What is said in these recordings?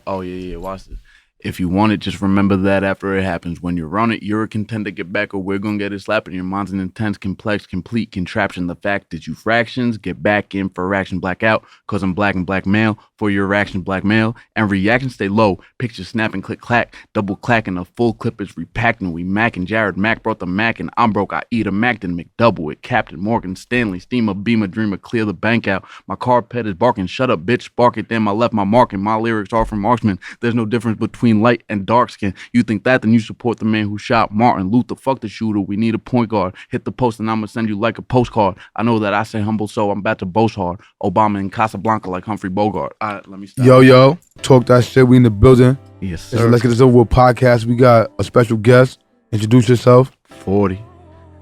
Oh yeah, watch this. If you want it, just remember that after it happens. When you're on it, you're a contender to get back, or we're gonna get it slapping. Your mind's an intense, complex, complete contraption. The fact that you fractions get back in for action, black out, cause I'm black and black male. For your reaction, black male, and reaction stay low. Picture snapping, click clack, double clacking. A full clip is repacking. We macking. Jared Mack brought the Mac, and I'm broke. I eat a Mac, then McDouble it. Captain Morgan Stanley, steamer, beamer, dreamer, clear the bank out. My carpet is barking. Shut up, bitch, spark it. Then I left my mark, and my lyrics are from marksman. There's no difference between light and dark skin. You think that, then you support the man who shot Martin Luther. Fuck the shooter, we need a point guard. Hit the post and I'ma send you like a postcard. I know that I say humble, so I'm about to boast hard. Obama in Casablanca like Humphrey Bogart. All right, let me stop. Yo, talk that shit. We in the building. Yes, sir. Let's get this over with podcast. We got a special guest. Introduce yourself. 40.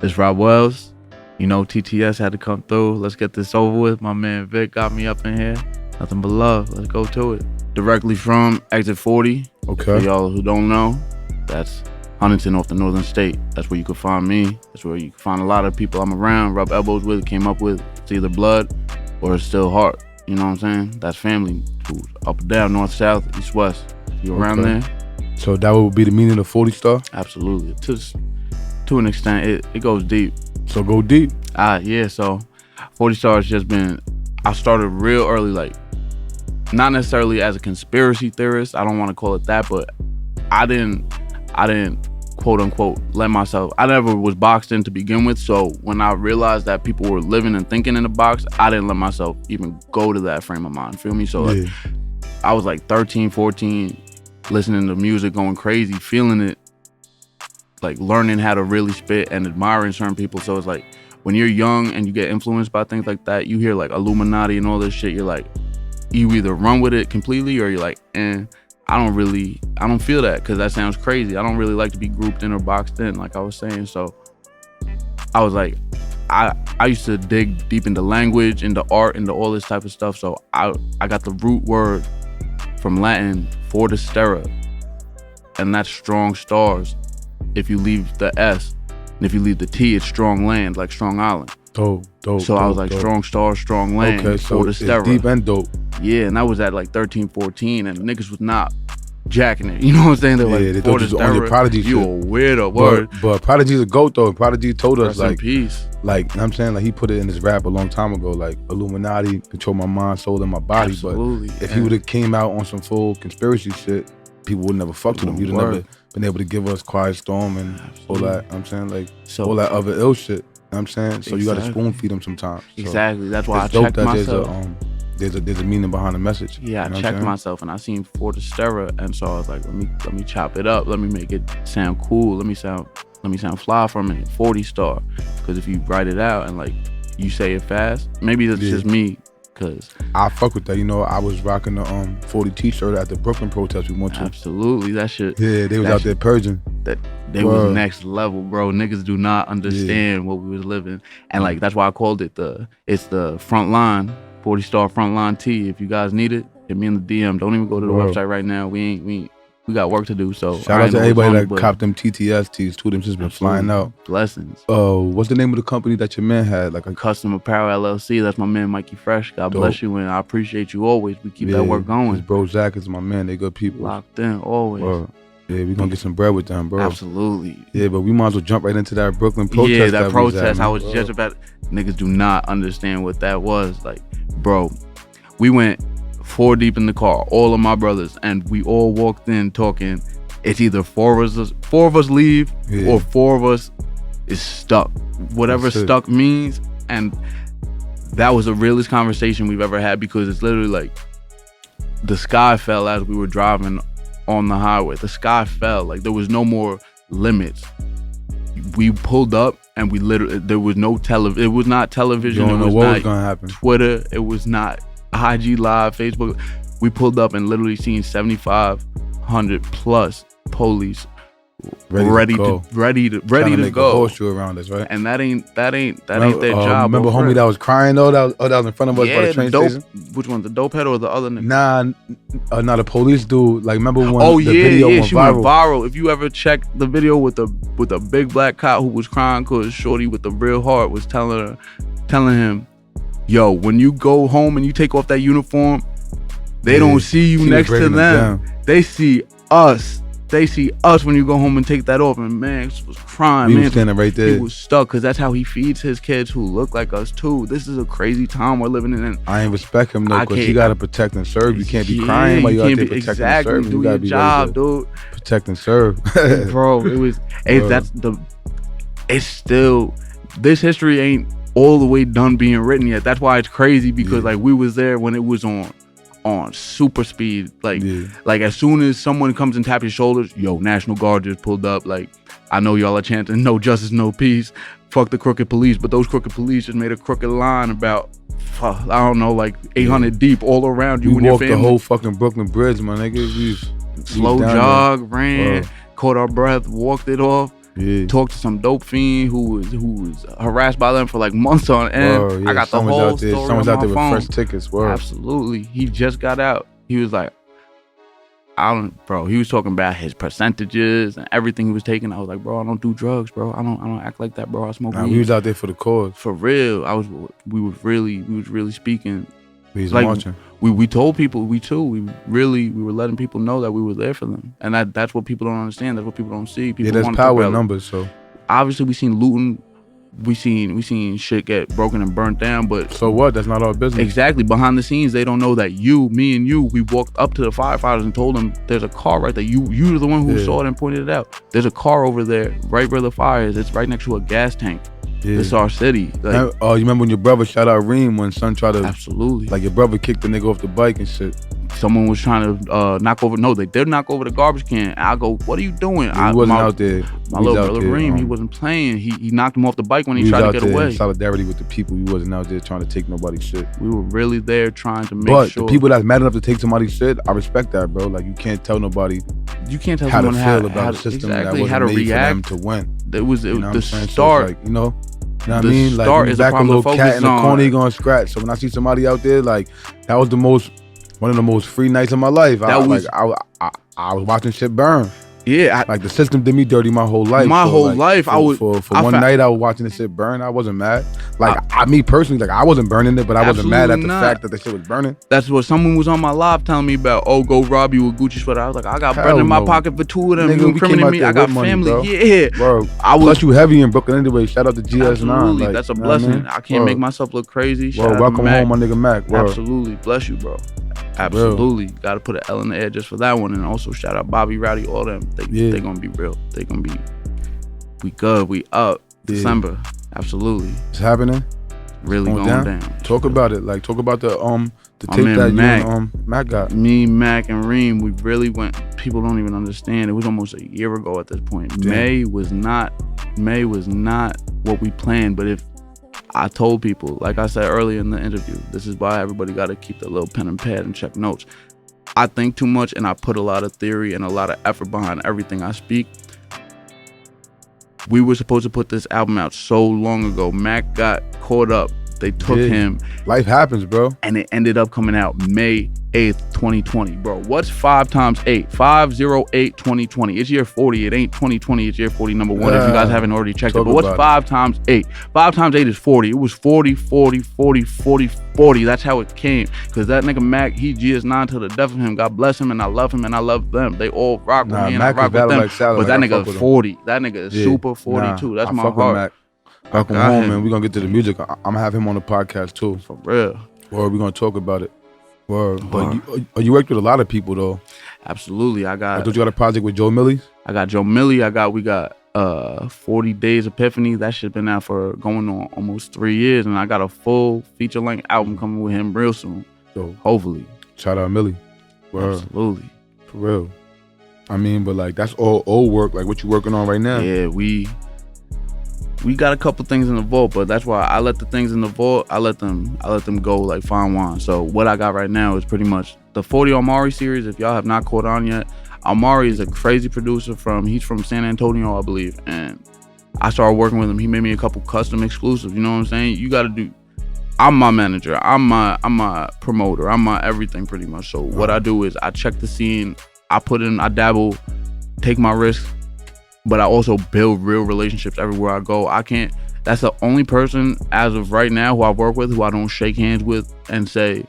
It's Rob Wellz. You know TTS had to come through. Let's get this over with. My man Vic got me up in here. Nothing but love. Let's go to it. Directly from Exit 40. Okay. For y'all who don't know, that's Huntington off the northern state. That's where you can find me. That's where you can find a lot of people I'm around, rub elbows with, came up with. It's either blood or it's still heart. You know what I'm saying? That's family food. Up and down, north, south, east, west. You around there? So that would be the meaning of 40 Star? Absolutely. To an extent, it goes deep. So go deep. Yeah, so 40 Star has just been, I started real early, like, not necessarily as a conspiracy theorist, I don't want to call it that, but I didn't quote unquote let myself, I never was boxed in to begin with, so when I realized that people were living and thinking in a box, I didn't let myself even go to that frame of mind, feel me? So like, I was like 13, 14, listening to music, going crazy, feeling it, like learning how to really spit and admiring certain people. So it's like, when you're young and you get influenced by things like that, you hear like Illuminati and all this shit, you're like, you either run with it completely or you're like, I don't feel that because that sounds crazy. I don't really like to be grouped in or boxed in, like I was saying. So I was like, I used to dig deep into language, into art, into all this type of stuff. So I got the root word from Latin, fortistera, and that's strong stars. If you leave the S, and if you leave the T, it's strong land, like Strong Island. Dope. So I was like, strong stars, strong land. Okay, so it's deep and dope. Yeah, and I was at like 13, 14, and niggas was not jacking it. You know what I'm saying? They're like, they thought you was on your Prodigy you shit. a weirdo, word. But Prodigy's a goat though. Prodigy told us, Rest like, in peace. Like, you know what I'm saying? Like, he put it in his rap a long time ago, like, Illuminati, control my mind, soul, and my body. Absolutely. But if he would have came out on some full conspiracy shit, people would never fucked with him. You'd have never been able to give us Quiet Storm and all that, you know what I'm saying? Like, all that other ill shit. You know what I'm saying? So you gotta spoon feed them sometimes. So exactly. That's why I checked myself. There's a meaning behind the message. Yeah, you know I checked myself and I seen Fortistera, and so I was like, let me chop it up. Let me make it sound cool. Let me sound fly for a minute. 40 Star, because if you write it out and like you say it fast, maybe that's just me. Cause I fuck with that. You know, I was rocking the 40 T-shirt at the Brooklyn protest we went to. Absolutely, that shit. Yeah, they was out there purging. That they was next level, bro. Niggas do not understand what we was living, and like that's why I called it it's the front line, 40 Star front line T. If you guys need it, hit me in the DM. Don't even go to the website right now. We got work to do. So shout out to everybody that copped them TTS tees too. Them just been flying out. Blessings. What's the name of the company that your man had? Like a Custom Apparel LLC. That's my man Mikey Fresh. God bless you, and I appreciate you always. We keep that work going. His bro Zach is my man. They good people. Locked in always. Yeah, we gonna get some bread with them, bro. Absolutely. Yeah, but we might as well jump right into that Brooklyn protest. Yeah, that protest. I was just about. Niggas do not understand what that was. Like, bro, we went 4 deep in the car, all of my brothers, and we all walked in talking. It's either 4 of us leave or 4 of us is stuck. Whatever stuck means, and that was the realest conversation we've ever had, because it's literally like the sky fell as we were driving on the highway. The sky fell, like there was no more limits. We pulled up and we literally, there was no it was not television, it was not gonna happen. Twitter, it was not IG Live, Facebook. We pulled up and literally seen 7,500 plus police ready to go. Horse you around us, right? And that ain't their job. Remember homie that was crying though? That was in front of us by the train station? Which one? The dope head or the other nigga? Nah, the police dude. Like, remember when the video went she viral? went viral. If you ever check the video with a big black cop who was crying because shorty with the real heart was telling him, yo, when you go home and you take off that uniform, They don't see you next to them. They see us. They see us when you go home and take that off. And man, was crying. He was standing right there. He was stuck because that's how he feeds his kids who look like us too. This is a crazy time we're living in. I ain't respect him though, because you gotta protect and serve. You can't be crying while you out there protecting and serving. Do your job, dude. Protect and serve, bro. It's still, this history ain't all the way done being written yet. That's why it's crazy, because like we was there when it was on super speed. Like as soon as someone comes and taps your shoulders, yo, National Guard just pulled up. Like, I know y'all are chanting no justice, no peace, fuck the crooked police, but those crooked police just made a crooked line about, I don't know, like 800 deep all around you and your family. We walked the whole fucking Brooklyn Bridge, my nigga. We slow jog, ran, caught our breath, walked it off. Talked to some dope fiend who was harassed by them for like months on end. I got the whole story on my phone. Someone's out there with fresh tickets. Absolutely. He just got out. He was like, he was talking about his percentages and everything he was taking. I was like, bro, I don't do drugs, bro. I don't act like that, bro. I smoke weed. We was out there for the cause. For real. We was really speaking. We was marching. We told people, we were letting people know that we were there for them. And that's what people don't understand. That's what people don't see. People there's power in numbers, so. Obviously, we seen looting. We seen shit get broken and burnt down, but. So what? That's not our business. Exactly. Behind the scenes, they don't know that me and you, we walked up to the firefighters and told them, there's a car right there. You're the one who saw it and pointed it out. There's a car over there, right where the fire is. It's right next to a gas tank. It's our city. Like, you remember when your brother shot out Reem when son tried to... Absolutely. Like your brother kicked the nigga off the bike and shit. Someone was trying to knock over... No, they did knock over the garbage can. And I go, what are you doing? He wasn't out there. My little brother Reem, he wasn't playing. He knocked him off the bike when he tried to get away. In solidarity with the people. He wasn't out there trying to take nobody's shit. We were really there trying to make sure... But the people that's mad enough to take somebody's shit, I respect that, bro. Like, you can't tell nobody... You can't tell how someone to feel about a system that wasn't made for them to win. It was the start... So like, you know what I mean? Like, when you back a little cat in the corner, he gonna scratch. So when I see somebody out there, like, that was one of the most free nights of my life. I was watching shit burn. Yeah, like the system did me dirty my whole life. For one night I was watching the shit burn. I wasn't mad. Like me personally, like I wasn't burning it, but I wasn't mad at the fact that the shit was burning. That's what someone was on my live telling me about. Oh, go rob you with Gucci sweater. I was like, I got bread in my pocket for two of them. Nigga, you incriminating me? I got family. Bro. Yeah, bro. Plus you heavy in Brooklyn anyway. Shout out to GS9. Absolutely, that's a blessing. I can't make myself look crazy. Bro, welcome home, my nigga Mac. Bro. Absolutely, bless you, bro. Absolutely, got to put an L in the air just for that one, and also shout out Bobby, Rowdy, all them. They gonna be real. They gonna be. We good. We up. December. Absolutely. It's happening. Really going down. Talk about it. Like talk about the tape that Mac, you and Mac got. Me, Mac, and Reem. We really went. People don't even understand. It was almost a year ago at this point. Damn. May was not what we planned. But if I told people, like I said earlier in the interview, this is why everybody got to keep their little pen and pad and check notes. I think too much and I put a lot of theory and a lot of effort behind everything I speak. We were supposed to put this album out so long ago. Mac got caught up. They took him. Life happens, bro. And it ended up coming out May 8th, 2020. Bro, what's 5 times 8? 508-2020. It's year 40. It ain't 2020. It's year 40, number one, if you guys haven't already checked it. But what's 5 times 8? 5 times 8 is 40. It was 40, 40, 40, 40, 40. That's how it came. Because that nigga Mac, he GS9 to the death of him. God bless him, and I love him, and I love them. They all rock with me, and Mac I rock with them. Like salad, but that nigga is 40. That nigga is super 42. That's my heart. Welcome home, man. We're going to get to the music. I'm going to have him on the podcast, too. For real. Or we're going to talk about it. But you worked with a lot of people, though. Absolutely. I thought you got a project with Joe Millie? I got Joe Millie. We got 40 Days Epiphany. That shit been out for going on almost 3 years. And I got a full feature-length album coming with him real soon. So hopefully. Shout out Millie. Absolutely. For real. I mean, but like, that's all old work. Like, what you working on right now? Yeah, we got a couple things in the vault, but that's why I let the things in the vault, I let them go like fine wine. So what I got right now is pretty much the 40 Omari series. If y'all have not caught on yet, Omari is a crazy producer he's from San Antonio, I believe. And I started working with him. He made me a couple custom exclusives. You know what I'm saying? I'm my manager. I'm my promoter. I'm my everything pretty much. So what I do is I check the scene, I dabble, take my risks, but I also build real relationships everywhere I go. That's the only person as of right now who I work with who I don't shake hands with and say,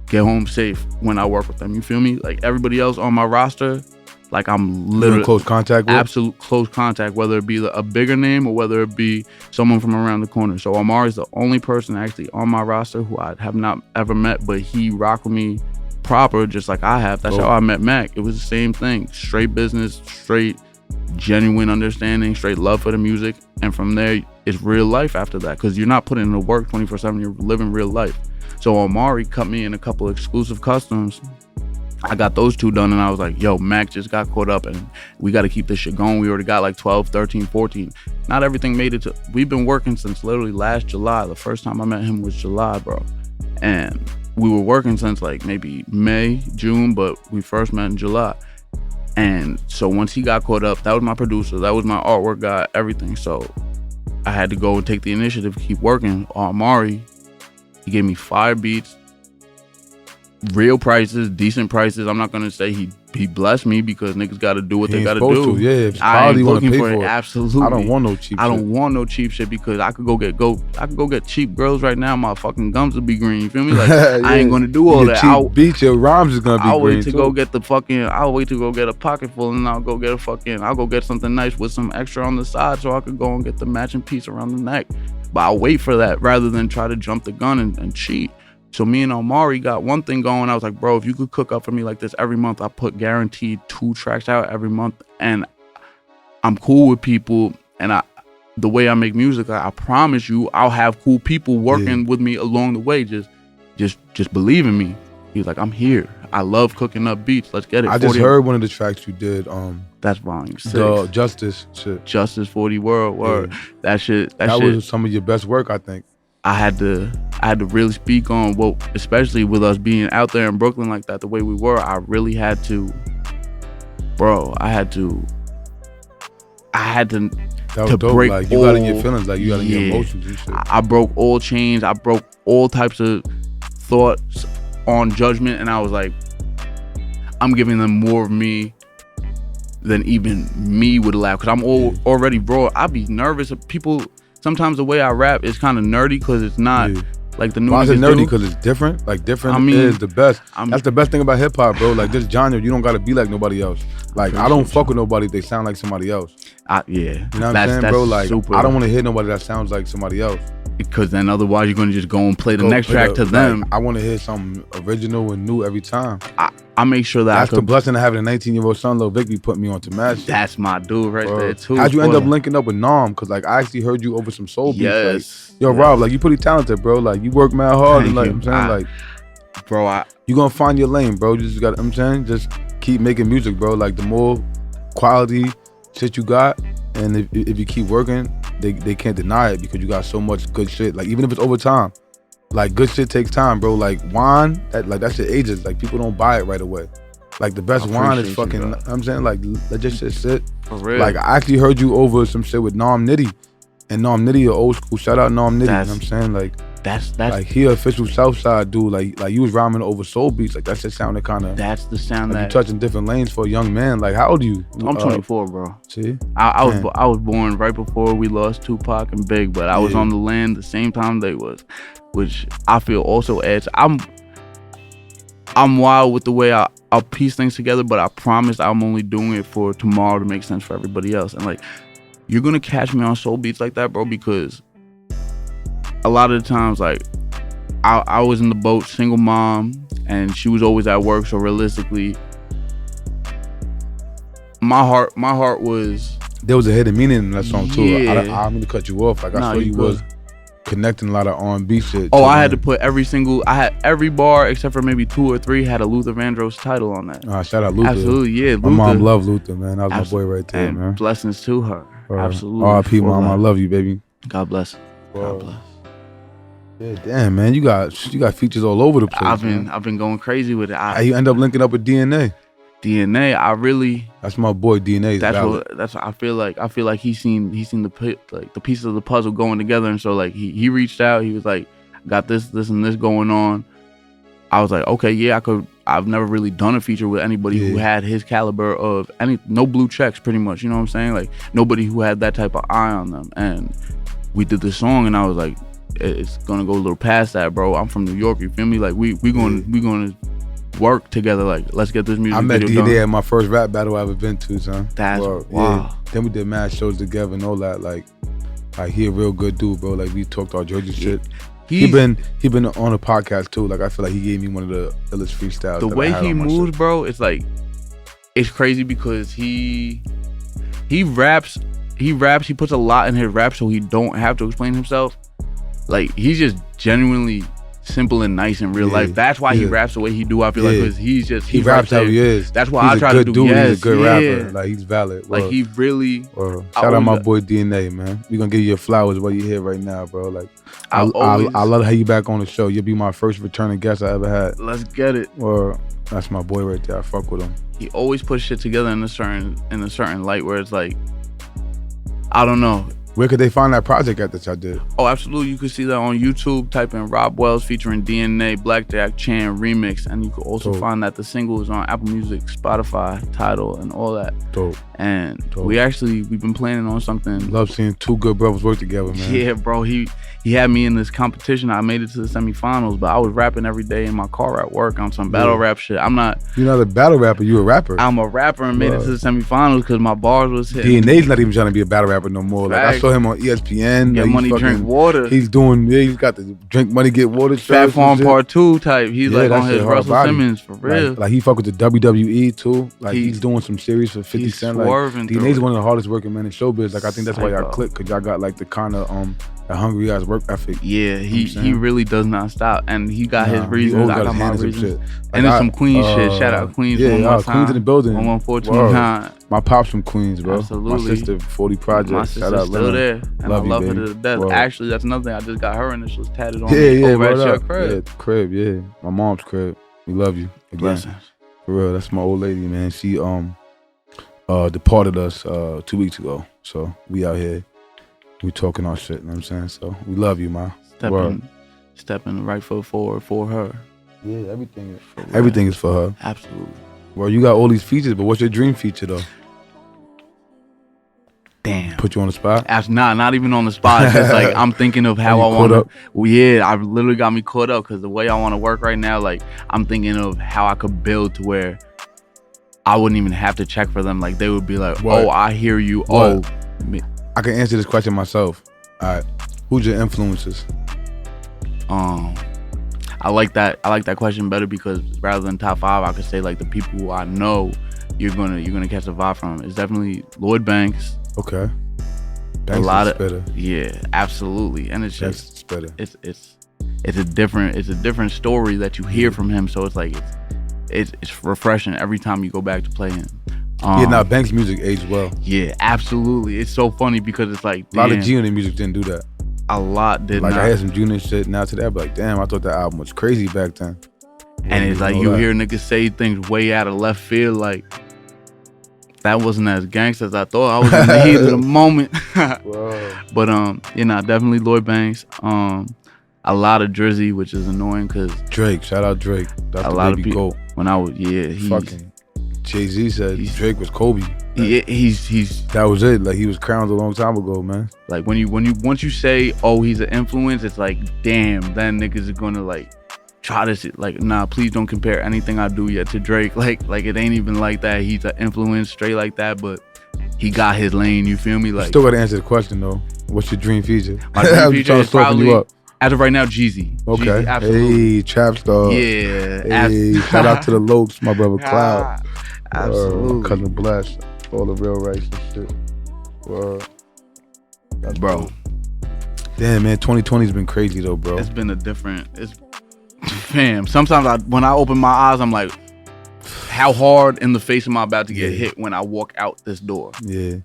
get home safe when I work with them. You feel me? Like everybody else on my roster, like I'm literally close contact with? Absolute close contact, whether it be a bigger name or whether it be someone from around the corner. So Omari's the only person actually on my roster who I have not ever met, but he rocked with me proper, just like I have. That's how I met Mac. It was the same thing. Straight business, straight genuine understanding, straight love for the music. And from there, it's real life after that, because you're not putting in the work 24/7, you're living real life. So Omari cut me in a couple exclusive customs. I got those two done, and I was like, yo, Mac just got caught up, and we got to keep this shit going. We already got like 12, 13, 14. Not everything made it to, we've been working since literally last July. The first time I met him was July, bro. And we were working since like maybe May, June, but we first met in July. And so once he got caught up, that was my producer, that was my artwork guy, everything. So I had to go and take the initiative to keep working. Omari, he gave me 5 beats, real prices, decent prices. I'm not gonna say he blessed me, because niggas gotta do what they gotta do. Yeah, if I ain't looking pay for it. it. Absolutely. I don't want no cheap shit. I don't want no cheap shit, because I could go get cheap girls right now. My fucking gums would be green. You feel me? Like yeah. I ain't gonna do all that. Cheap beats, your rhymes is gonna be I'll green wait to too. go get the fucking. I'll wait to go get a pocket full, and I'll go get something nice with some extra on the side, so I could go and get the matching piece around the neck. But I'll wait for that rather than try to jump the gun and cheat. So me and Omari got one thing going. I was like, bro, if you could cook up for me like this every month, I put guaranteed 2 tracks out every month. And I'm cool with people. And the way I make music, I promise you, I'll have cool people working with me along the way. Just believe in me. He was like, I'm here. I love cooking up beats. Let's get it. I just heard one of the tracks you did. That's volume 6. The Justice shit. Justice 40 World. Word. Yeah. That shit. That was some of your best work, I think. I had to really speak on what, especially with us being out there in Brooklyn like that, the way we were. I really had to, bro. I had to that was dope. Break like you got in your feelings, like you got in your emotions and shit. I broke all chains. I broke all types of thoughts on judgment, and I was like, I'm giving them more of me than even me would allow, because I'm already raw. I'd be nervous of people. Sometimes the way I rap is kind of nerdy, because it's not like the new niggas do. Why is it nerdy? Because it's different. Like different is the best. That's the best thing about hip hop, bro. Like this genre, you don't gotta be like nobody else. Like I don't fuck with nobody if they sound like somebody else. You know what I'm saying, bro? Like I don't want to hear nobody that sounds like somebody else. Because then otherwise you're gonna just go and play the next track to them. Like, I want to hear something original and new every time. I make sure that that's the blessing of having a 19-year-old son, Lil Vic, be putting me on to match. That's my dude right there too. How'd you end up linking up with Nom? Because like I actually heard you over some soul beats. Yes. Like, yo, Rob, like you pretty talented, bro. Like you work mad hard, and like I'm saying, like, bro, you gonna find your lane, bro. You just got, I'm saying, just keep making music, bro. Like the more quality shit you got, and if you keep working, they can't deny it, because you got so much good shit. Like even if it's over time, like good shit takes time, bro. Like wine, that shit ages. Like people don't buy it right away. Like the best wine is fucking. I'm saying, like let this shit sit. For real. Like I actually heard you over some shit with Nom Nitty, and Nom Nitty, a old school. Shout out Nom Nitty. You know what I'm saying, like that's like he official Southside dude. Like you was rhyming over soul beats. Like that shit sounded kind of. That's the sound like that you touching different lanes for a young man. Like how old are you? I'm 24, bro. See, I was born right before we lost Tupac and Big, but I was on the land the same time they was, which I feel also adds. I'm wild with the way I'll piece things together, but I promise I'm only doing it for tomorrow to make sense for everybody else. And like, you're gonna catch me on soul beats like that, bro, because a lot of the times, like, I was in the boat, single mom, and she was always at work. So realistically, my heart was. There was a hidden meaning in that song too. Yeah. I don't mean to cut you off. Like I saw you was connecting a lot of R&B shit. Oh, I had to put I had every bar except for maybe 2 or 3 had a Luther Vandross title on that. Shout out Luther. Absolutely, yeah. Luther. My mom loved Luther, man. That was my boy right there, and man. Blessings to her. Absolutely. R.I.P. Mom, I love you, baby. God bless. God bless. Yeah, damn, man. You got features all over the place. I've been going crazy with it. How you end up linking up with DNA? That's my boy DNA. That's what I feel like. I feel like he seen the pieces of the puzzle going together, and so like he reached out. He was like, got this and this going on. I was like, okay, yeah, I could. I've never really done a feature with anybody who had his caliber of no blue checks, pretty much. You know what I'm saying? Like nobody who had that type of eye on them. And we did this song, and I was like, it's gonna go a little past that, bro. I'm from New York, you feel me? Like we gonna work together. Like, let's get this music. I met video D done. at my first rap battle I ever been to, son. That's wow. Yeah. Then we did mad shows together and all that. Like he a real good dude, bro. Like we talked our Georgia shit. He been on a podcast too. Like I feel like he gave me one of the illest freestyles. The way he moves, bro, it's like, it's crazy because he raps. He puts a lot in his rap, so he don't have to explain himself. Like, he's just genuinely simple and nice in real life. That's why he raps the way he do. I feel like, because he raps how he is. That's why I try to do. Dude, he's a good rapper. Like, he's valid. Like, he really. Shout out my boy DNA, man. We gonna give you your flowers while you're here right now, bro. Like, I love to have you back on the show. You'll be my first returning guest I ever had. Let's get it. That's my boy right there. I fuck with him. He always puts shit together in a certain light where it's like, I don't know. Where could they find that project at that y'all did? Oh, absolutely. You could see that on YouTube. Type in Rob Wellz featuring DNA, Blackjack Chan remix. And you could also find that the single is on Apple Music, Spotify, Tidal, and all that. Dope. And we've been planning on something. Love seeing two good brothers work together, man. Yeah, bro. He had me in this competition. I made it to the semifinals, but I was rapping every day in my car at work on some battle rap shit. I'm not. You're not a battle rapper. You a rapper. I'm a rapper and made it to the semifinals because my bars was hitting. DNA's not even trying to be a battle rapper no more. Like, I saw him on ESPN. Get money, drink water. He's got the drink money, get water. Fat Farm Part 2 type. He's like on his Russell Simmons for real. Like he fuck with the WWE too. Like he's doing some series for 50 Cent. Like DNA's one of the hardest working men in showbiz. Like I think that's why y'all click, because y'all got like the kind of a hungry ass work ethic. Yeah, he really does not stop, and he got his reasons. I got my reasons. Like and it's some Queens shit. Shout out Queens. Yeah, Queens in the building. 114. My pop's from Queens, bro. Absolutely. My sister 40 Projects. My sister's still there, and I love her to death. Whoa. Actually, that's another thing. I just got her initials tatted on me over at your crib. Yeah, crib. Yeah, my mom's crib. We love you. Again. Blessings. For real, that's my old lady, man. She departed us 2 weeks ago, so we out here. We talking our shit, you know what I'm saying? So we love you, ma. Stepping the right foot forward for her. Yeah, everything is for her. Absolutely. Well, you got all these features, but what's your dream feature though? Damn. Put you on the spot? Not even on the spot. It's just like I'm thinking of how I want to. Well, yeah, I've literally got me caught up because the way I want to work right now, like I'm thinking of how I could build to where I wouldn't even have to check for them. Like they would be like, "Oh, I hear you." What? I can answer this question myself. All right, who's your influences? I like that question better because rather than top 5, I could say like the people who I know you're gonna catch a vibe from. It's definitely Lloyd Banks. Okay. Banks a lot of spitter. Yeah, absolutely. And it's just spitter. It's a different story that you hear from him. So it's like it's refreshing every time you go back to play him. Banks' music aged well. Yeah, absolutely. It's so funny because it's like a lot of G-Unit music didn't do that. A lot did not. Like I had some G-Unit shit now today. I'm like, damn, I thought that album was crazy back then. And it's like you hear niggas say things way out of left field, like that wasn't as gangsta as I thought. I was in the heat of the moment. But definitely Lloyd Banks. A lot of Drizzy, which is annoying because Drake. Shout out Drake. That's a lot of people. GOAT. When I was he's fucking. Jay-Z said Drake was Kobe. He's that was it. Like he was crowned a long time ago, man. Like once you say, oh, he's an influence, it's like, damn, then niggas are gonna like try to like, nah, please don't compare anything I do yet to Drake. Like it ain't even like that. He's an influence straight like that, but he got his lane. You feel me? Like, still gotta answer the question though. What's your dream feature? My dream feature is probably as of right now, Jeezy. Okay. Jeezy, absolutely. Hey, Trap Star. Yeah. Hey, shout out to the Lokes, my brother Cloud. Absolutely. Cousin Bless. All the real rights and shit. That's bro. Damn, man, 2020's been crazy though, bro. It's been fam. Sometimes when I open my eyes, I'm like, how hard in the face am I about to get hit when I walk out this door? Yeah.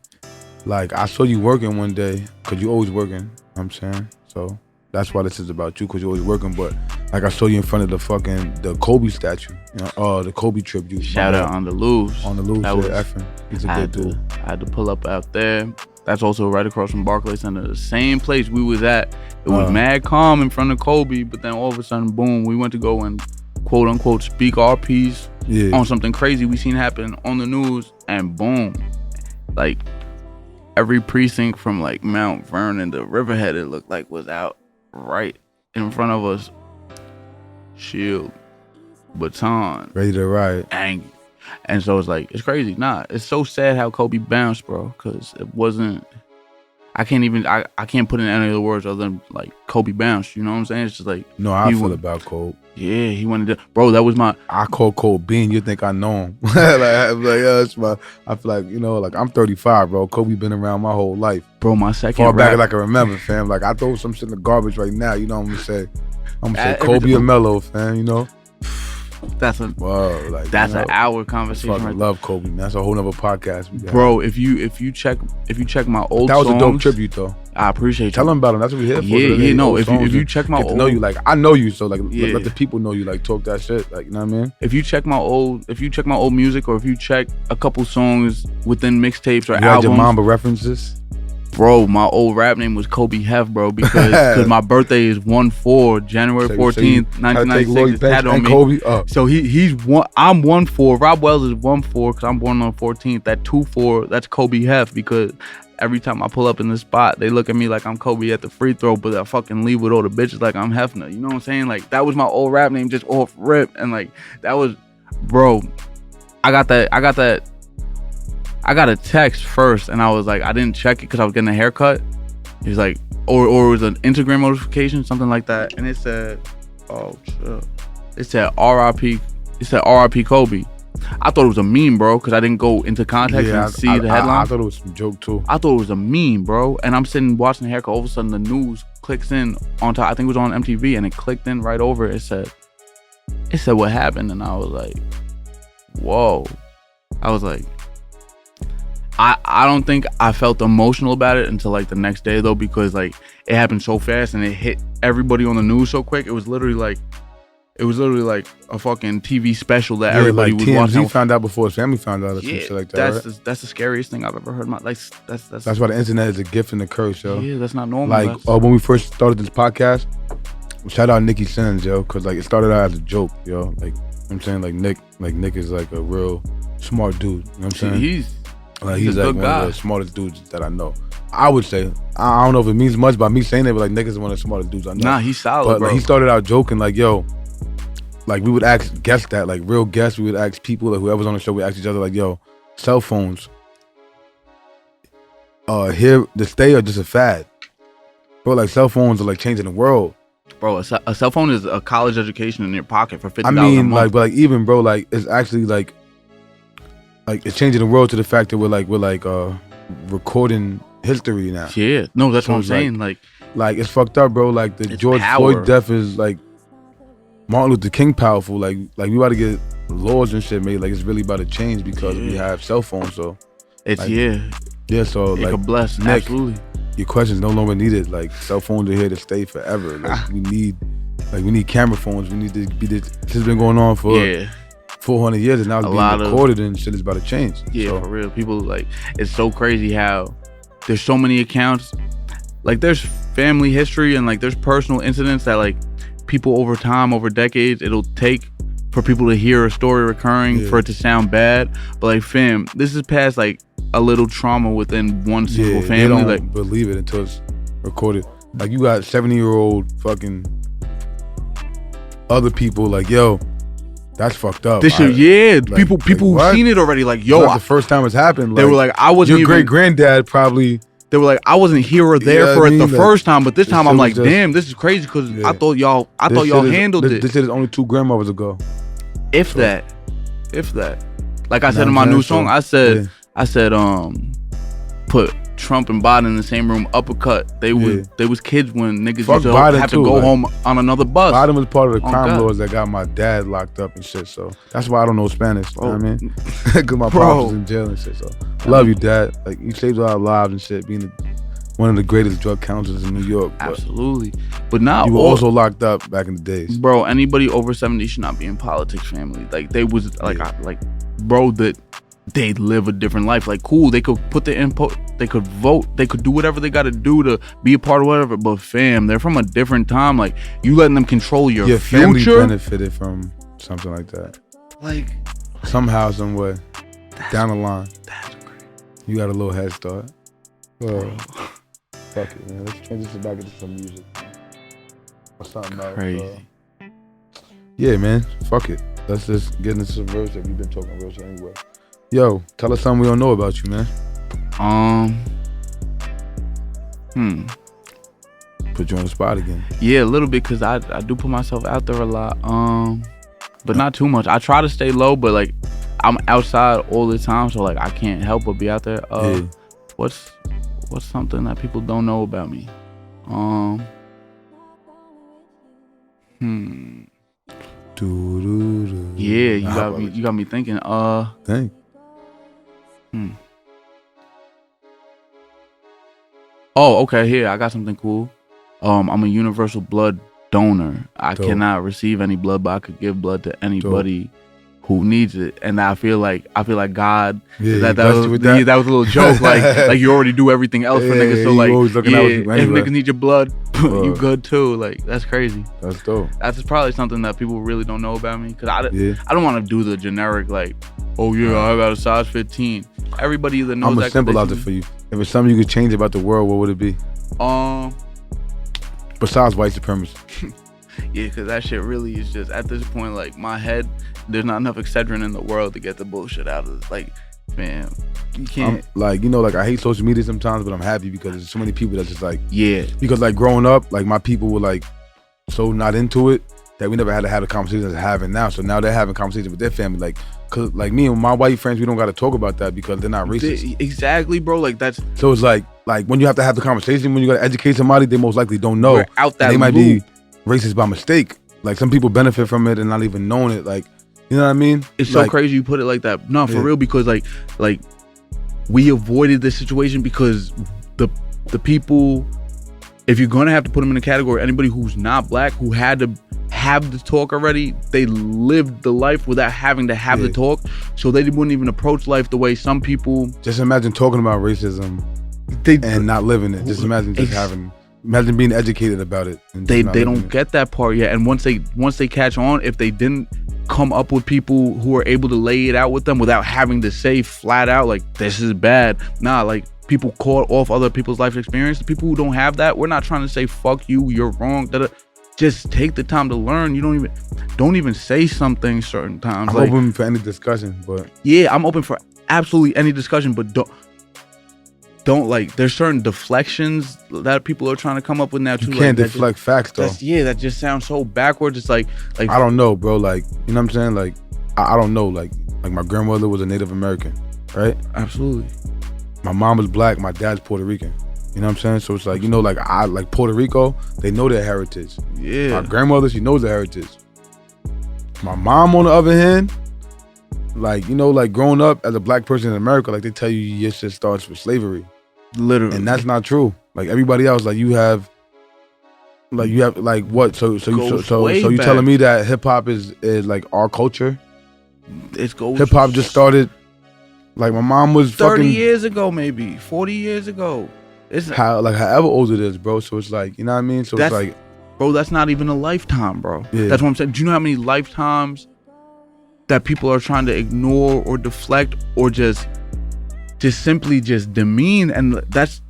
Like, I saw you working one day, because you always working, you know what I'm saying? So that's why this is about you, because you're always working. But like, I saw you in front of the Kobe statue, the Kobe tribute. Shout out on the loose. On the loose, effing. He's a good dude. I had to pull up out there. That's also right across from Barclays Center, the same place we was at. It was mad calm in front of Kobe, but then all of a sudden, boom, we went to go and quote unquote speak our piece on something crazy we seen happen on the news, and boom, like every precinct from like Mount Vernon to Riverhead, it looked like was out. right in front of us. Shield, baton, ready to ride, angry. And so it's like, it's crazy. Nah, it's so sad how Kobe bounced, bro, because it wasn't, I can't put in any other words other than like Kobe bounced. You know what I'm saying? It's just like, no, I feel about Kobe. Yeah, he wanted to, bro. That was I call Kobe Bean. You think I know him? That's I feel like, you know, like I'm 35, bro. Kobe been around my whole life, bro. My second far back as I can remember, fam. Like I throw some shit in the garbage right now. You know what I'm gonna say? I'm gonna say Kobe and Melo, fam. You know. That's an hour conversation. I love Kobe, man. That's a whole nother podcast, bro. If you check my old, that was songs, a dope tribute though. I appreciate. Tell them about them. That's what we here for. Yeah. No, if you check my old, to know you, like I know you, so like let the people know you. Like talk that shit, like you know what I mean. If you check my old music, or if you check a couple songs within mixtapes or albums, had your Mamba references. Bro, my old rap name was Kobe Hef, bro, because my birthday is 1/4, January 14th, 1996. It's tatted on me. Kobe, so he's one. I'm 1/4. Rob Wellz is 1/4 because I'm born on the 14th. That 2/4, that's Kobe Hef, because every time I pull up in the spot, they look at me like I'm Kobe at the free throw, but I fucking leave with all the bitches like I'm Hefner. You know what I'm saying? Like that was my old rap name, just off rip, and like that was, bro. I got a text first, and I was like, I didn't check it because I was getting a haircut. He was like, or it was an Instagram notification, something like that, and it said, oh shit, it said RIP. It said RIP Kobe. I thought it was a meme, bro, because I didn't go into context and see the headline. I thought it was some joke too. I thought it was a meme, bro, and I'm sitting watching the haircut. All of a sudden, the news clicks in on top. I think it was on MTV, and it clicked in right over. It said what happened, and I was like, whoa. I was like, I don't think I felt emotional about it until like the next day though, because like it happened so fast and it hit everybody on the news so quick. It was literally like a fucking TV special that everybody was watching. TMZ found out before his family found out or some shit like that. That's the scariest thing I've ever heard. That's why the internet is a gift and a curse, yo. Yeah, that's not normal. Like when we first started this podcast, shout out Nicky Sins, yo, because like it started out as a joke, yo. Like I'm saying, like Nick is like a real smart dude. You know what I'm saying? He's like one of the smartest dudes that I know. I would say, I don't know if it means much by me saying that, but like Nick is one of the smartest dudes I know. Nah, he's solid, but bro. Like, he started out joking like, yo, like we would ask guests that, like real guests, we would ask people, like whoever's on the show, we ask each other like, yo, cell phones, here to stay or just a fad? Bro, like cell phones are like changing the world. Bro, a cell phone is a college education in your pocket for $50 I mean, a month. But like even, bro, like it's actually like it's changing the world to the fact that we're like recording history now. Yeah, no, that's what I'm saying. Like it's fucked up, bro. Like the George Floyd death is like Martin Luther King powerful. Like we about to get laws and shit made. Like it's really about to change because we have cell phones. So it's yeah. So it could bless. Nick, absolutely. Your questions no longer needed. Like cell phones are here to stay forever. Like we need camera phones. We need to be this. This has been going on for 400 years, and now it's being recorded and shit is about to change. Yeah, so, for real. People like, it's so crazy how there's so many accounts. Like there's family history and like there's personal incidents that like people over time, over decades, it'll take for people to hear a story recurring for it to sound bad. But like, fam, this is past like a little trauma within one single family. They don't like believe it until it's recorded. Like you got 70-year-old fucking other people like, yo, that's fucked up. This shit, like, people who've seen it already. Like, yo, the first time it's happened. They were like, I wasn't. Your great granddad probably. They were like, I wasn't here or there for it the first time, but this time I'm like, damn, this is crazy because I thought y'all handled it. This shit is only 2 grandmothers ago. If that. Like I said in my new song, I said, put Trump and Biden in the same room, uppercut. They was kids when niggas used to have to go home on another bus. Biden was part of the crime lords that got my dad locked up and shit. So that's why I don't know Spanish. You know what I mean? Because my pops was in jail and shit. So love you, Dad. Like you saved our lives and shit. Being one of the greatest drug counselors in New York. Absolutely. But now you were also locked up back in the days. Bro, anybody over 70 should not be in politics, family. Like they was bro, that they live a different life. Like, cool, they could put the input, they could vote, they could do whatever they got to do to be a part of whatever. But fam, they're from a different time. Like, you letting them control your future. Family benefited from something like that. Like, somehow, some way, down the line. That's great. You got a little head start. Fuck it, man. Let's transition back into some music. or something else. Crazy. Yeah, man. Fuck it. Let's just get into some real shit. We've been talking real shit anyway. Yo, tell us something we don't know about you, man. Put you on the spot again. Yeah, a little bit, because I do put myself out there a lot. But not too much. I try to stay low, but like I'm outside all the time, so like I can't help but be out there. What's something that people don't know about me? Yeah, you got me thinking. Think. Oh, okay. Here, I got something cool. I'm a universal blood donor. I cannot receive any blood, but I could give blood to anybody who needs it. And I feel like God. Yeah, that was a little joke. like you already do everything else for niggas. So like, always looking out for you anyway. If niggas need your blood, you good too. Like, that's crazy. That's dope. That's probably something that people really don't know about me, because I don't want to do the generic like, oh yeah, I got a size 15. Everybody either knows. I'm that a symbolizer for you. If it's something you could change about the world, what would it be? Besides white supremacy. Yeah, because that shit really is just, at this point, like, my head, there's not enough Excedrin in the world to get the bullshit out of it. Like, man, you can't. Like, I hate social media sometimes, but I'm happy because there's so many people that just like, yeah. Because like growing up, like my people were like so not into it that we never had to have the conversations they're having now. So now they're having conversations with their family. Like, cause like me and my white friends, we don't got to talk about that because they're not racist. Exactly, bro. Like, that's. So it's like when you have to have the conversation, when you got to educate somebody, they most likely don't know. We're out that they might loop. be racist by mistake. Like, some people benefit from it and not even knowing it. Like, you know what I mean? It's so crazy you put it like that. No, for real, because like we avoided this situation because the people, if you're gonna have to put them in a category, anybody who's not black, who had to have the talk already, they lived the life without having to have the talk, so they wouldn't even approach life the way some people. Just imagine talking about racism and not living it. Just imagine imagine being educated about it. And they don't get that part yet, and once they catch on, if they didn't come up with people who are able to lay it out with them without having to say flat out like, this is bad. Nah, like, people caught off other people's life experience. The people who don't have that, we're not trying to say fuck you, you're wrong. Just take the time to learn. You don't even say something certain times. I'm open for any discussion, but yeah, I'm open for absolutely any discussion, but don't like, there's certain deflections that people are trying to come up with now too. You can't deflect facts though. That just sounds so backwards. It's like I don't know, bro. Like, you know what I'm saying? Like, I don't know. Like my grandmother was a Native American, right? Absolutely. My mom was black. My dad's Puerto Rican. You know what I'm saying? So it's like, like Puerto Rico, they know their heritage. Yeah. My grandmother, she knows their heritage. My mom, on the other hand, like, like growing up as a black person in America, like they tell you your shit starts with slavery. Literally. And that's not true. Like everybody else, like you have like what? So you telling me that hip hop is like our culture? It goes. Hip hop just started. Like my mom was 30 years ago, maybe 40 years ago. It's however old it is, bro. So it's like, you know what I mean? So it's like, bro, that's not even a lifetime, bro. Yeah. That's what I'm saying. Do you know how many lifetimes that people are trying to ignore or deflect or just simply just demean? And there's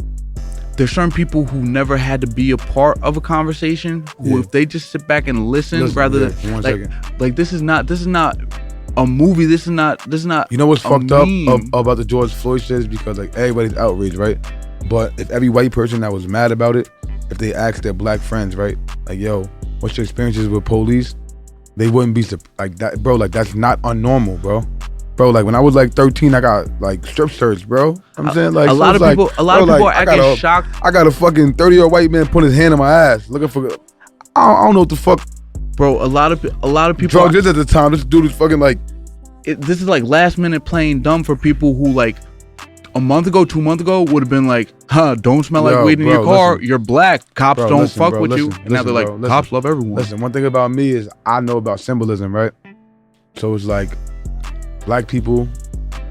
certain people who never had to be a part of a conversation who, if they just sit back and listen rather than like this is not a movie. This is not. You know what's fucked up about the George Floyd shit is because like everybody's outraged, right? But if every white person that was mad about it, if they asked their black friends, right, like, yo, what's your experiences with police? They wouldn't be like that, bro. Like, that's not unnormal, bro. Bro, like when I was like 13, I got like strip search, bro. I'm saying like a lot of people are acting shocked. I got a fucking 30-year-old white man putting his hand on my ass, looking for. I don't know what the fuck. Bro, a lot of people. Drugs is at the time. This dude is fucking like. This is like last minute playing dumb for people who like a month ago, 2 months ago would have been like, don't smell like weed in your car. Listen, you're black. Cops don't fuck with you. And now they're like, cops love everyone. Listen, one thing about me is I know about symbolism, right? So it's like black people,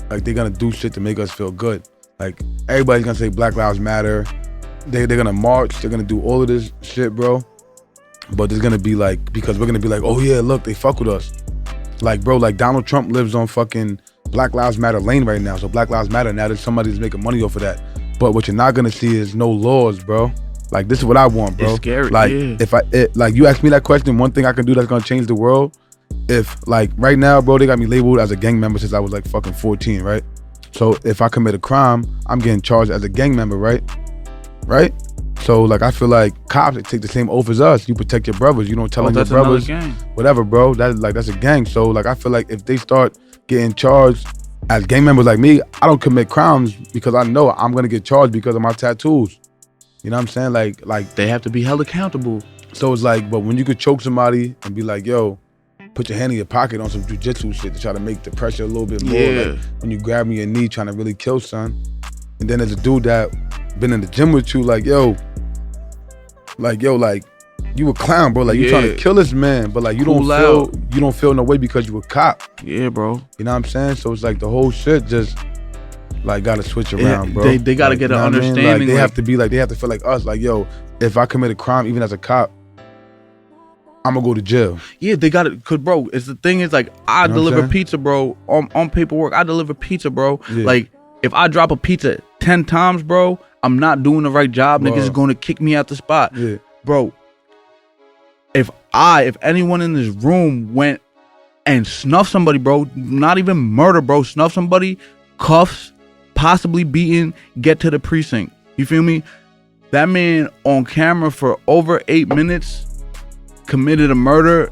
like they're gonna do shit to make us feel good. Like everybody's gonna say Black Lives Matter. They're gonna march. They're gonna do all of this shit, bro. But there's gonna be like, because we're gonna be like, oh yeah, look, they fuck with us. Like, bro, like Donald Trump lives on fucking Black Lives Matter lane right now. So Black Lives Matter, now there's somebody's making money off of that. But what you're not gonna see is no laws, bro. Like, this is what I want, bro. It's scary, like, if like, you ask me that question, one thing I can do that's gonna change the world, if, like, right now, bro, they got me labeled as a gang member since I was, like, fucking 14, right? So, if I commit a crime, I'm getting charged as a gang member, right? Right? So, like, I feel like cops, they take the same oath as us. You protect your brothers. You don't tell on your brothers. Whatever, bro. That's a gang. So, like, I feel like if they start getting charged as gang members like me, I don't commit crimes because I know I'm gonna get charged because of my tattoos. You know what I'm saying? Like they have to be held accountable. So it's like, but when you could choke somebody and be like, yo, put your hand in your pocket on some jujitsu shit to try to make the pressure a little bit more. Like when you grab me your knee trying to really kill son. And then there's a dude that been in the gym with you, like, yo, you a clown, bro. Like, you trying to kill this man, but like you don't feel no way because you a cop. Yeah, bro. You know what I'm saying? So it's like the whole shit just like gotta switch around, bro. They gotta get an understanding. Like, they have to be like, they have to feel like us. Like, yo, if I commit a crime, even as a cop, I'm gonna go to jail. Yeah, they got it. Cause bro, it's the thing is like I deliver pizza, bro. On paperwork, I deliver pizza, bro. Yeah. Like if I drop a pizza 10 times, bro, I'm not doing the right job. Niggas is gonna kick me out the spot. Yeah. Bro, if anyone in this room went and snuffed somebody, bro, not even murder, bro, snuff somebody, cuffs, possibly beaten, get to the precinct. You feel me? That man on camera for over 8 minutes committed a murder,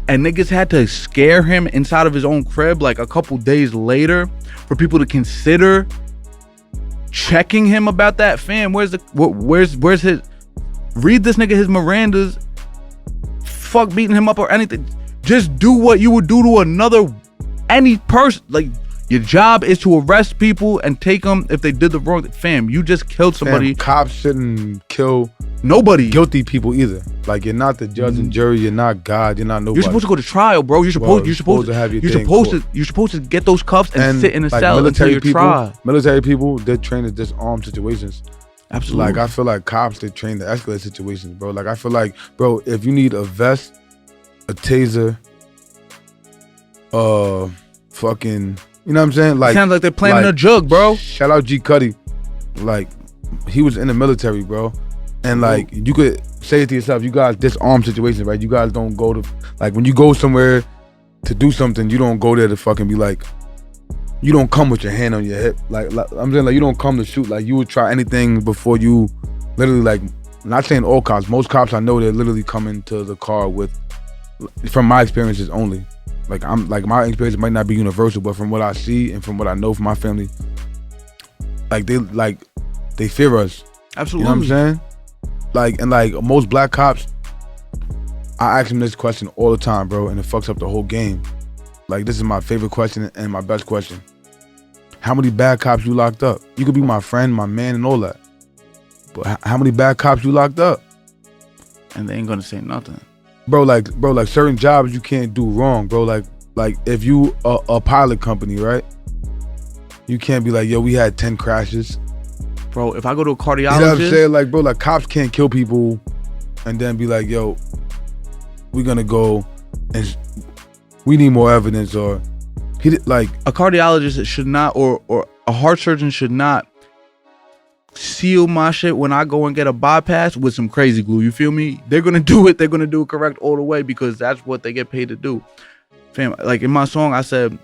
and niggas had to scare him inside of his own crib like a couple days later for people to consider checking him about that. Fam, where's his, read this nigga his Mirandas, fuck beating him up or anything. Just do what you would do to any person. Like, your job is to arrest people and take them if they did the wrong thing. Fam, you just killed somebody. Fam, cops shouldn't kill nobody. Guilty people either. Like, you're not the judge and jury. You're not God. You're not nobody. You're supposed to go to trial, bro. You're supposed to have your you're supposed to get those cuffs and sit in a cell until you're tried. Military people, they're trained to disarm situations. Absolutely. Like, I feel like cops, they're trained to escalate situations, bro. Like, I feel like, bro, if you need a vest, a taser, fucking, you know what I'm saying? Like, sounds like they're planning a jug, bro. Shout out G Cuddy. Like, he was in the military, bro. And like, you could say it to yourself, you guys disarm situations, right? You guys don't go to, like, when you go somewhere to do something, you don't go there to fucking be like, you don't come with your hand on your hip. Like I'm saying, like, you don't come to shoot. Like, you would try anything before you literally, like, not saying all cops, most cops I know, they're literally coming to the car with, from my experiences only. Like, my experience might not be universal, but from what I see and from what I know from my family, like, they fear us. Absolutely. You know what I'm saying? Like, and like most black cops, I ask them this question all the time, bro, and it fucks up the whole game. Like, this is my favorite question and my best question. How many bad cops you locked up? You could be my friend, my man, and all that. But how many bad cops you locked up? And they ain't gonna say nothing. Bro, like certain jobs you can't do wrong, bro. Like if you a pilot company, right? You can't be like, yo, we had 10 crashes. Bro, if I go to a cardiologist, you know what I'm saying? Like, bro, like, cops can't kill people and then be like, yo, we're gonna go and we need more evidence, or like a cardiologist should not, or a heart surgeon should not seal my shit when I go and get a bypass with some crazy glue. You feel me? They're gonna do it. They're gonna do it correct all the way because that's what they get paid to do. Fam, like in my song, I said,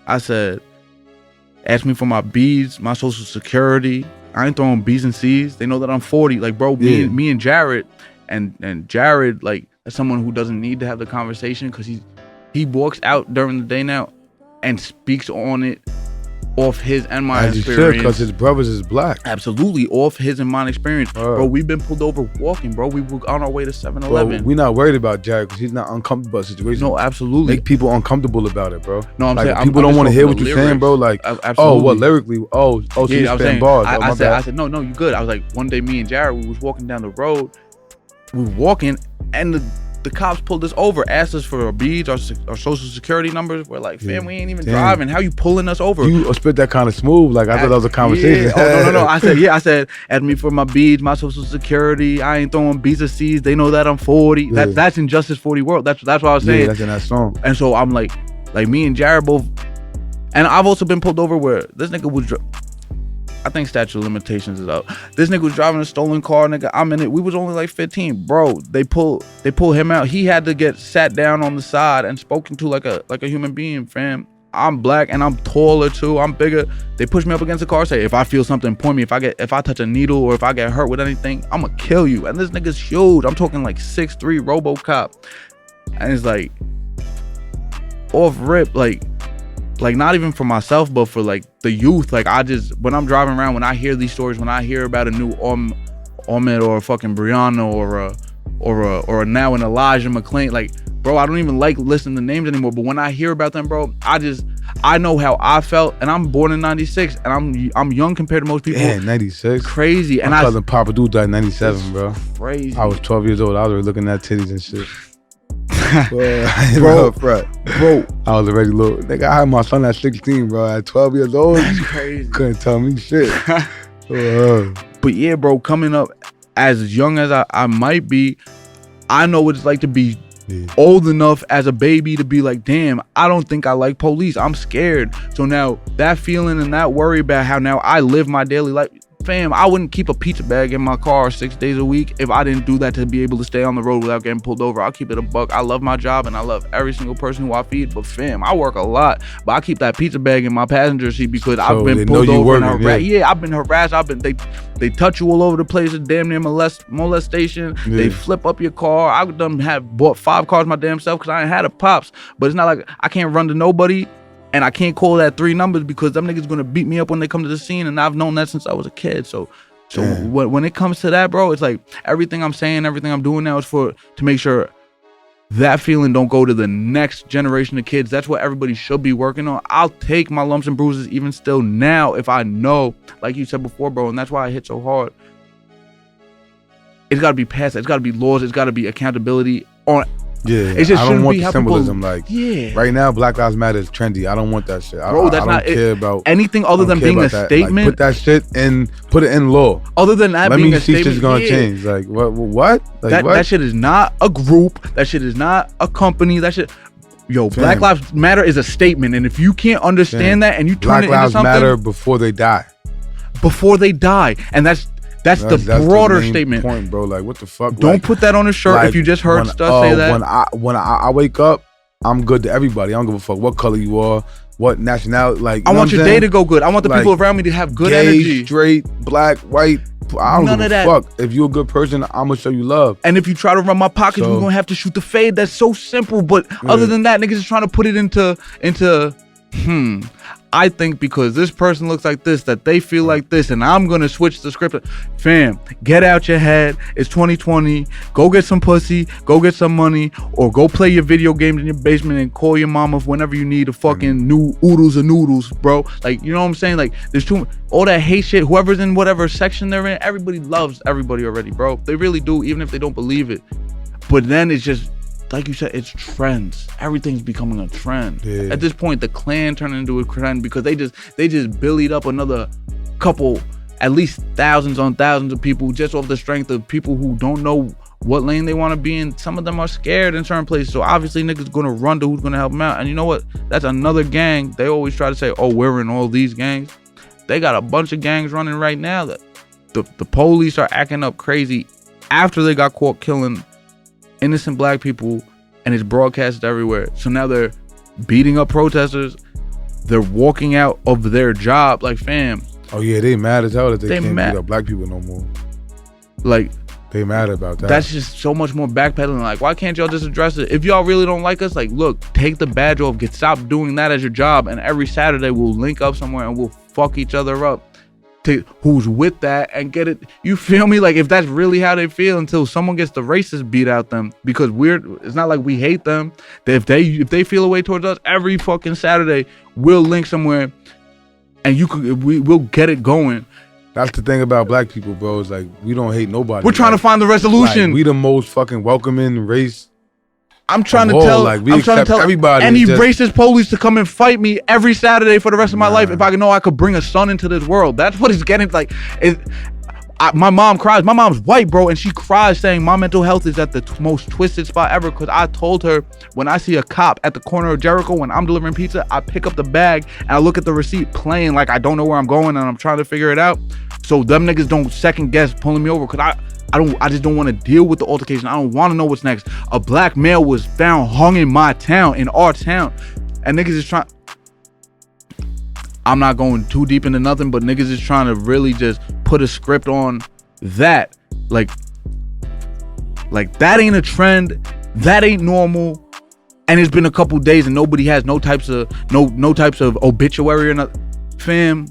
ask me for my beads, my social security. I ain't throwing B's and C's. They know that I'm 40. Like, bro, me and Jared, and Jared, like, that's someone who doesn't need to have the conversation because he walks out during the day now and speaks on it off his and my experience. Because his brothers is black. Absolutely, off his and mine experience. Bro, we've been pulled over walking, bro. We were on our way to 7-Eleven. We're not worried about Jared because he's not uncomfortable about situations. No, absolutely. Make people uncomfortable about it, bro. No, I'm saying people don't want to hear what you're saying, bro. Like, oh, what lyrically? Oh, so you spam bars. I said, no, you good. I was like, one day, me and Jared, we was walking down the road. We were walking, and the cops pulled us over, asked us for our beads, our social security numbers. We're like, fam, we ain't even driving. How you pulling us over? You spit that kind of smooth. Like, I thought that was a conversation. Yeah. Oh, no. I said, ask me for my beads, my social security. I ain't throwing B's or C's. They know that I'm 40. Yeah. That's in Justice 40 World. That's what I was saying. Yeah, that's in that song. And so I'm like me and Jared both, and I've also been pulled over where this nigga was I think statute of limitations is up. This nigga was driving a stolen car, nigga. I'm in it. We was only like 15, bro. They pull him out. He had to get sat down on the side and spoken to like a human being, fam. I'm black and I'm taller too. I'm bigger. They push me up against the car. Say if I feel something, point me. If I touch a needle or if I get hurt with anything, I'ma kill you. And this nigga's huge. I'm talking like 6'3" RoboCop. And it's like off rip, like not even for myself, but for like the youth. Like when I'm driving around, when I hear these stories, when I hear about a new Ahmed or a fucking Brianna or now an Elijah McClain, like, bro, I don't even like listening to names anymore. But when I hear about them, bro, I know how I felt, and I'm born in '96, and I'm young compared to most people. Yeah, '96. Crazy. And my cousin Papa Dude died in '97, bro. Crazy. I was 12 years old. I was already looking at titties and shit. Bro, I was already little. Nigga, I had my son at 16, bro. At 12 years old, that's crazy. Couldn't tell me shit. But yeah, bro, coming up as young as I might be, I know what it's like to be old enough as a baby to be like, damn, I don't think I like police. I'm scared. So now that feeling and that worry about how now I live my daily life, fam, I wouldn't keep a pizza bag in my car 6 days a week if I didn't do that to be able to stay on the road without getting pulled over. I'll keep it a buck. I love my job and I love every single person who I feed, but fam, I work a lot. But I keep that pizza bag in my passenger seat because I've been pulled over and harassed. Yeah, I've been harassed. They touch you all over the place. It's damn near molestation. Yeah. They flip up your car. I bought 5 cars my damn self because I ain't had a pops. But it's not like I can't run to nobody. And I can't call that 3 numbers because them niggas gonna beat me up when they come to the scene, and I've known that since I was a kid. So when it comes to that, bro, it's like everything I'm saying, everything I'm doing now is to make sure that feeling don't go to the next generation of kids. That's what everybody should be working on. I'll take my lumps and bruises even still now if I know, like you said before, bro, and that's why I hit so hard. It's gotta be passed. It's gotta be laws. It's gotta be accountability on. Yeah, it just I don't want the symbolism. Like, right now, Black Lives Matter is trendy. I don't want that shit. Bro, that's I don't care about anything other than being a statement. Like, put that shit in, put it in law. Other than that being a statement, shit's gonna change. Like what? Like, that shit is not a group. That shit is not a company. That shit. Yo, fam. Black Lives Matter is a statement, and if you can't understand that and you turn it into something, Black Lives Matter before they die. Before they die, and that's the broader statement. Point, bro. Like, what the fuck? Don't put that on a shirt if you just heard stuff say that. When I wake up, I'm good to everybody. I don't give a fuck what color you are, what nationality. Like, I want your day to go good. I want the people around me to have good energy. Straight, black, white. I don't give a fuck. If you're a good person, I'm gonna show you love. And if you try to run my pockets, we're gonna have to shoot the fade. That's so simple. But other than that, niggas is trying to put it into. I think because this person looks like this, that they feel like this, and I'm gonna switch the script. Fam, get out your head. It's 2020. Go get some pussy. Go get some money, or go play your video games in your basement and call your mama whenever you need a fucking new oodles and noodles, bro. Like, you know what I'm saying? Like, there's all that hate shit. Whoever's in whatever section they're in, everybody loves everybody already, bro. They really do, even if they don't believe it. But then it's just, like you said, it's trends. Everything's becoming a trend. Yeah. At this point, the Klan turned into a trend because they just billied up another couple, at least thousands on thousands of people just off the strength of people who don't know what lane they want to be in. Some of them are scared in certain places. So obviously niggas gonna run to who's gonna help them out. And you know what? That's another gang. They always try to say, oh, we're in all these gangs. They got a bunch of gangs running right now that the police are acting up crazy after they got caught killing innocent black people, and it's broadcasted everywhere. So now they're beating up protesters. They're walking out of their job. Like, fam. Oh yeah, they mad as hell that they can't beat up black people no more. Like, they mad about that. That's just so much more backpedaling. Like, why can't y'all just address it? If y'all really don't like us, like, look, take the badge off. Stop doing that as your job. And every Saturday we'll link up somewhere and we'll fuck each other up. To who's with that and get it, you feel me? Like, if that's really how they feel until someone gets the racist beat out them, because it's not like we hate them. If they feel a way towards us, every fucking Saturday we'll link somewhere and we'll get it going. That's the thing about black people, bro. It's like, we don't hate nobody. We're trying to find the resolution. Like, we the most fucking welcoming race. I'm trying to tell everybody any racist police to come and fight me every Saturday for the rest of my life if I know I could bring a son into this world. That's what it's getting like. my mom cries. My mom's white, bro, and she cries saying my mental health is at the most twisted spot ever because I told her when I see a cop at the corner of Jericho when I'm delivering pizza, I pick up the bag and I look at the receipt playing like I don't know where I'm going and I'm trying to figure it out. So them niggas don't second guess pulling me over because I just don't want to deal with the altercation. I don't want to know what's next. A black male was found hung in my town, in our town, and niggas is trying. I'm not going too deep into nothing, but niggas is trying to really just put a script on that. Like that ain't a trend. That ain't normal. And it's been a couple days and nobody has no types of obituary or nothing. Fam,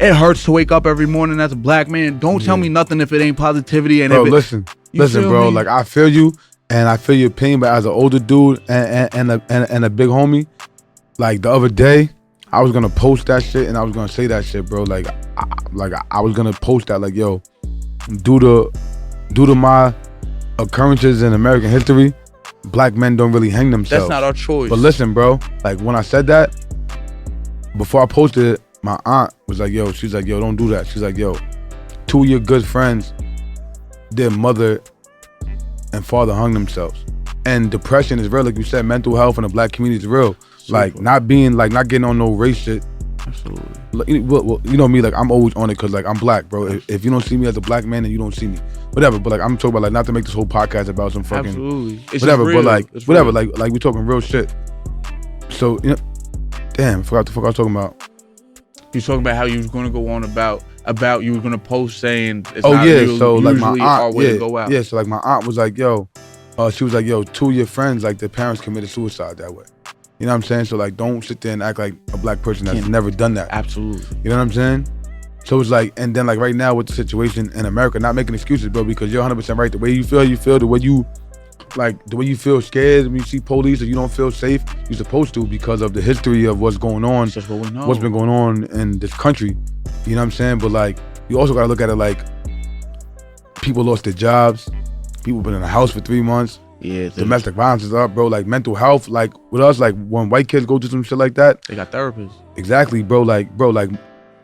it hurts to wake up every morning as a black man. Don't tell me nothing if it ain't positivity. And bro, listen, bro. Me? Like I feel you and I feel your pain, but as an older dude and a big homie, like the other day, I was gonna post that shit and I was gonna say that shit, bro. Like I was gonna post that, like, yo, due to my occurrences in American history, black men don't really hang themselves. That's not our choice. But listen, bro, like when I said that, before I posted it, my aunt was like, yo, she's like, yo, don't do that. She's like, yo, 2 of your good friends, their mother and father hung themselves. And depression is real, like you said, mental health in the black community is real. Like not getting on no race shit. Absolutely. Like, well, you know me, like I'm always on it because like I'm black, bro. If you don't see me as a black man, then you don't see me. Whatever. But like I'm talking about like not to make this whole podcast about some fucking whatever. But like it's whatever. Real. Like we talking real shit. So you know, damn, I forgot what the fuck I was talking about. You was talking about how you was going to go on about you were going to post saying it's not so like my aunt, to go out. Yeah, so like my aunt was like, yo, she was like, yo, 2 of your friends, like their parents committed suicide that way. You know what I'm saying? So like, don't sit there and act like a black person that's never done that. Absolutely. You know what I'm saying? So it's like, and then like right now with the situation in America, not making excuses, bro, because you're 100% right. The way you feel, the way you feel scared when you see police or you don't feel safe, you're supposed to because of the history of what's going on. That's what we know. What's been going on in this country. You know what I'm saying? But like, you also gotta look at it like people lost their jobs, people been in the house for 3 months. Yeah, domestic violence is up, bro. Like mental health, like with us, like when white kids go through some shit like that, they got therapists. Exactly, bro. Like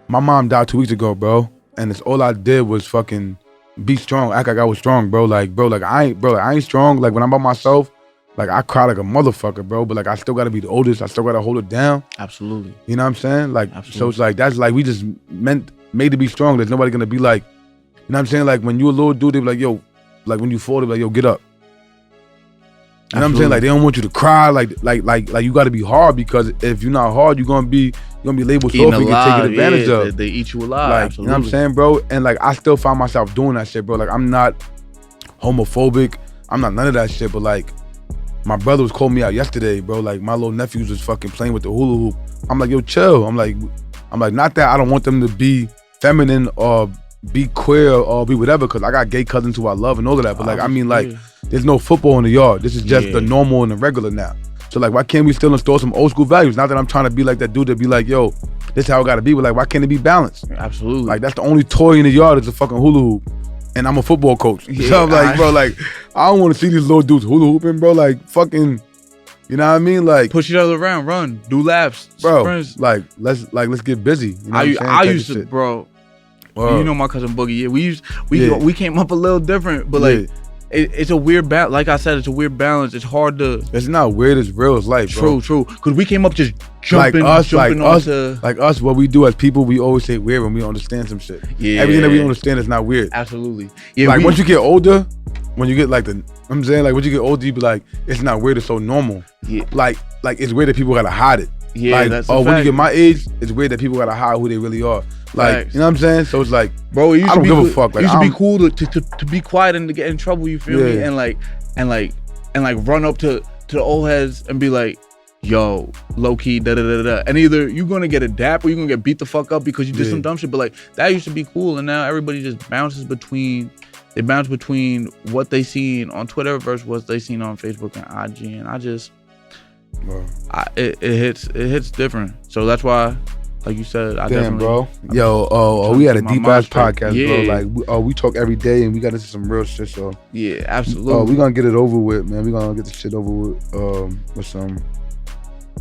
my mom died 2 weeks ago, bro, and it's all I did was fucking be strong, act like I was strong, bro. Like I ain't strong. Like when I'm by myself, like I cry like a motherfucker, bro. But like I still gotta be the oldest. I still gotta hold it down. Absolutely. You know what I'm saying? Like absolutely. So it's like that's like we just made to be strong. There's nobody gonna be like, you know what I'm saying? Like when you a little dude, they be like, yo, like when you fall, they be like, yo, get up. You know what I'm saying? Like they don't want you to cry. Like you got to be hard because if you're not hard, you're gonna be labeled soft and get taken advantage of. They eat you alive. Like absolutely. You know what I'm saying, bro? And like I still find myself doing that shit, bro. Like I'm not homophobic. I'm not none of that shit. But like my brother was calling me out yesterday, bro. Like my little nephews was fucking playing with the hula hoop. I'm like, yo, chill. I'm like, not that I don't want them to be feminine or be queer or be whatever, because I got gay cousins who I love and all of that. But like, I mean, like, there's no football in the yard. This is just the normal and the regular now. So like, why can't we still install some old school values? Not that I'm trying to be like that dude that be like, yo, this is how it gotta be. But like, why can't it be balanced? Absolutely. Like, that's the only toy in the yard is a fucking hula hoop. And I'm a football coach. Yeah, so I'm like, bro, like, I don't want to see these little dudes hula hooping, bro. Like, fucking, you know what I mean? Like, push each other around, run, do laps, bro. sprints. Like, let's get busy. You know I used to, bro. You know my cousin Boogie. Yeah, we came up a little different, but like it's a weird balance. Like I said, it's a weird balance. It's hard to. It's not weird. It's real. It's life, bro. True. Because we came up just jumping, like us. What we do as people, we always say weird when we don't understand some shit. Yeah. Everything that we understand is not weird. Absolutely. Yeah. Like once you get older, when you get like I'm saying, like once you get older, you be like, it's not weird. It's so normal. Yeah. Like it's weird that people gotta hide it. Yeah. Like, that's when you get my age, it's weird that people gotta hide who they really are. Like, facts. You know what I'm saying? So it's like, bro, it used I don't give a fuck. Like, it used to be cool to be quiet and to get in trouble. You feel me? And run up to the old heads and be like, yo, low key, da da da da. And either you're gonna get a dap or you're gonna get beat the fuck up because you did some dumb shit. But like that used to be cool, and now everybody just bounces between. They bounce between what they seen on Twitter versus what they seen on Facebook and IG, and I just, it hits different. So that's why. Like you said, I definitely. Bro. Yo, we had a deep ass podcast, bro. Like, we talk every day and we got into some real shit. So yeah, absolutely. We gonna get it over with, man. We gonna get this shit over with some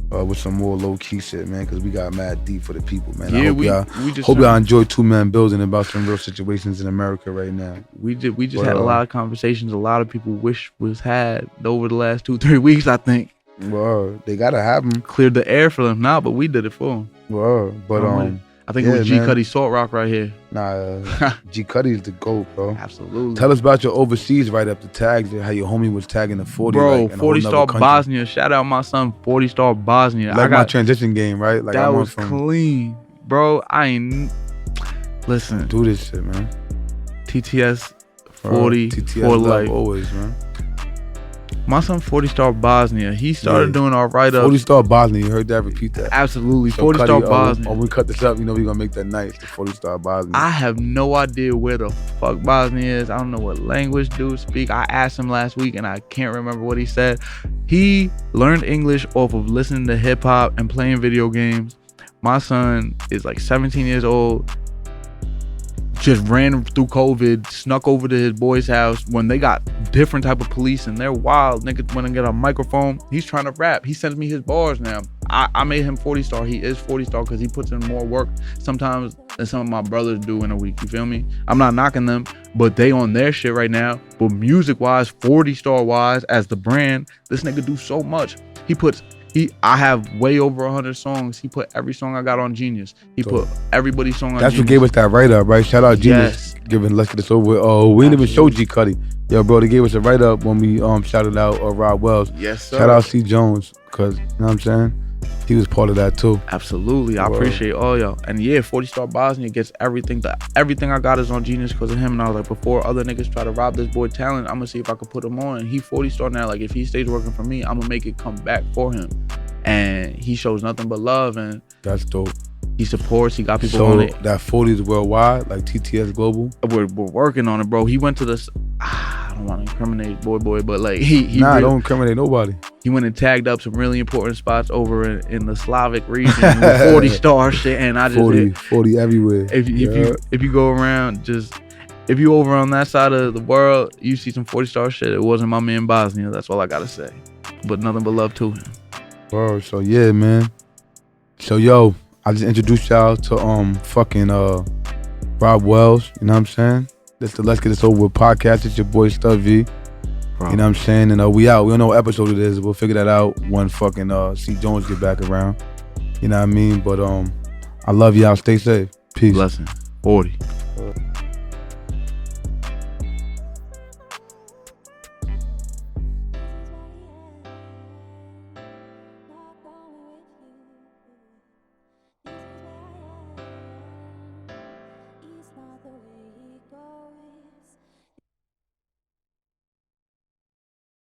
with some more low key shit, man, because we got mad deep for the people, man. Yeah, I hope y'all enjoy Two Men Building about some real situations in America right now. We just had a lot of conversations a lot of people wish was had over the last 2-3 weeks, I think. Well, they gotta have them. Cleared the air for them now, but we did it for them. Well, but I think it was G Cuddy Salt Rock right here. Nah, G Cuddy's the GOAT, bro. Absolutely. Tell us about your overseas write-up, the tags, how your homie was tagging the 40. Bro, like, 40 Star Bosnia. Shout out my son, 40 Star Bosnia. Like my transition game, right? Like that was clean. Bro, listen. Do this shit, man. TTS 40 TTS for life. Always, man. My son, 40 Star Bosnia, he started doing our write-up. 40 Star Bosnia, you heard that? Repeat that. Absolutely, so 40 Star Bosnia. When we cut this up, you know we're gonna make that nice, the 40 Star Bosnia. I have no idea where the fuck Bosnia is. I don't know what language dude speak. I asked him last week and I can't remember what he said. He learned English off of listening to hip-hop and playing video games. My son is like 17 years old. Just ran through COVID, snuck over to his boy's house when they got different type of police and they're wild. Niggas want to get a microphone. He's trying to rap. He sends me his bars now. I made him 40 Star. He is 40 Star because he puts in more work sometimes than some of my brothers do in a week. You feel me? I'm not knocking them, but they on their shit right now. But music wise, 40 Star wise, as the brand, this nigga do so much. I have way over 100 songs. He put every song I got on Genius. He put everybody's song on Genius. That's what gave us that write-up, right? Shout out Genius. Giving Let's Get This Over With. Oh, we didn't even show G Cuddy. Yo, bro, they gave us a write-up when we shouted out Rob Wellz. Yes, sir. Shout out C. Jones, because, you know what I'm saying? He was part of that too. Absolutely. I appreciate all y'all. And yeah, 40 Star Bosnia gets everything. Everything I got is on Genius because of him. And I was like, before other niggas try to rob this boy talent, I'm going to see if I can put him on. And he 40 Star now. Like, if he stays working for me, I'm going to make it come back for him. And he shows nothing but love. And that's dope. He supports. He got people on it. That 40 is worldwide, like TTS Global? We're working on it, bro. He went to this... I don't want to incriminate boy, but like don't incriminate nobody. He went and tagged up some really important spots over in the Slavic region with 40 Star shit, and I just 40 everywhere. If you go around, if you over on that side of the world, you see some 40 Star shit. It wasn't my man Bosnia. That's all I gotta say. But nothing but love to him. Bro, so yeah, man. So yo, I just introduced y'all to fucking Rob Wellz. You know what I'm saying? This the Let's Get This Over With podcast. It's your boy Stub V. You know what I'm saying? And we out. We don't know what episode it is. We'll figure that out when fucking C. Jones get back around. You know what I mean? But I love y'all. Stay safe. Peace. Blessing. 40.